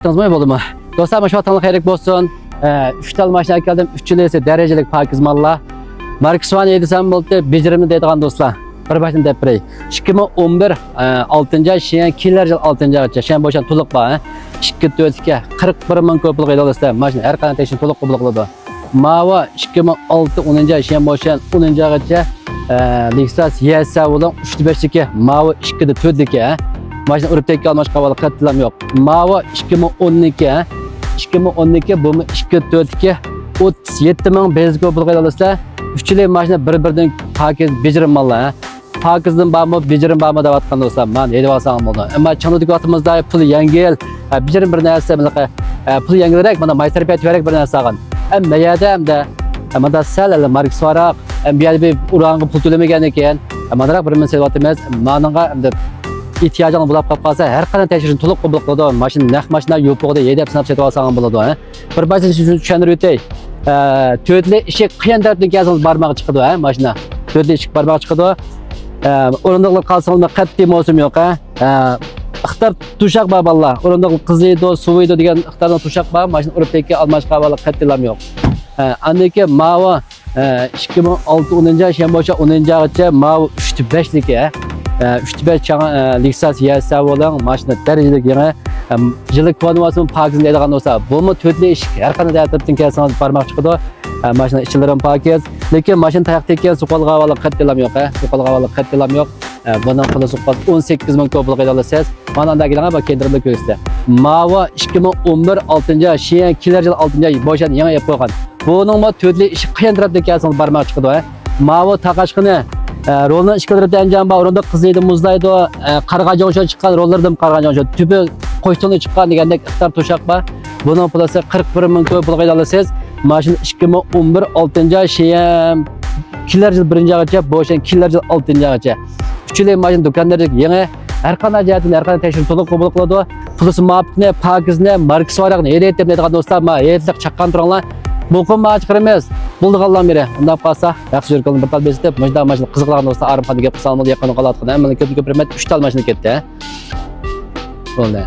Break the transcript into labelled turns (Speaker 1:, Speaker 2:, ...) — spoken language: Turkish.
Speaker 1: Vaxtınız mı oldu mu? Dostlar, şu vatanlık xeyirlik bolsun. 3 tal maşina geldim. 3 yıl ise derecelik pakiz malla. Marksvan 7 oldu. Becerimli deydigan dostlar. Bir baştan dep birey. 2011 6. ay şeyan kelar yıl 6. aygacha şeyan boşan to'liq bor. 2-4 41 ming ko'plik edi dostlar. Maşina har qanday tekshirib to'liq qabul qiladi. Mava 2006 10. ay şeyan boşan 10. aygacha Lexus YS bilan 3-5 Mava 2-4 Maşina urib tekka almash qavali qattilam yo'q. Mava 2012 bu 2-4 37 ming benz ko'plik edi dostlar. 3 yil maşina bir-biridan pakiz bejirim mallar. Pakizdan barmı, bejirim barmı deb atgan dostlar. Men edib olsam bo'ldi. Ammo chanodagi vaqtimizda pul yengil, bejirim bir narsa, pul yengilroq, mana maytarpiyat kerak bir narsa olgan. Ammo yerda hamda mana sal marksvaroq, bu yerda bir urang'i pul to'lamagan ekan. Manaroq bir men sevotimiz, menga hamda ehtiyojing bo'lib qolsa, har qanday tekshirishni to'liq qabul qiladi. Mashina naq mashina yo'qligida yedib sinab sotib olsang bo'ladi. Bir ba'zi tushuntirib o'tay. To'rtli eshik qiyin tarafdan kelsangiz barmoq chiqadi, mashina. To'rtli eshik barmoq chiqadi. O'rindiqlar qalsangiz qat'iy mavsum yo'q, ixtar tushaq bor balla. O'rindiq qiziydi, suviydi degan ixtardan tushaq bor, mashina urib tekka almash qavali qat'ilam yo'q. Andiki Mava 2006 10. ay şeyan boşa 10. aygacha Mava 3-5 3-5 Lexus YS bilan mashina darajalik yana yillik konvasyon pakiz deydigan bo'lsa, bu mu to'rtli eshik har qanday tarafdan kelsangiz barmoq chiqadi. Mashina ichilari pakiz, lekin mashina tayoq tekkan suqolga havola qattilam yo'q, suqolga havola qattilam yo'q. Bundan puli suqol 18 ming ko'plik edi olasiz. Mana undagilarga bak kendirib ko'rsatdi. Mava 2011 6. ay şeyan kelar yil 6. ay boşan yana yapib qo'ygan. Buning mo to'rtli eshik qiyin tarafdan kelsangiz barmoq chiqadi. Mava taqashqini rolni ishqilib danjan bor, o'rinda qiziydi, muzlaydi, qarg'ajon o'sha chiqqan, rollardan qarg'ajon o'sha tubi qo'ytini chiqqan degandek ixtar to'shaq bor. Buning puli 41 ming ko'plik edi olasiz. Mashina 2011 6. ay şeyan kelar yil 1. aygacha boşan kelar yil 6. aygacha. 3 yil mashina do'konlarda yangi har qanday jihatdan har qanday tekshirib to'liq qabul qiladi. Pulisi muvofiqni, pakizne, marksvaroqni edib deydigan do'stlar, ma edib chaqqan turinglar. Muqim chiqaramiz. Bo'ldiganlar beri. Undab qolsa, yaxshi yurqilni bir tal besitib, mashina qiziqlagan do'stlar Arifxonga gap qilsam bo'ldi, yaqin qolatqan. Hamma ko'p rahmat. 3 tal mashina ketdi. Bo'ldi.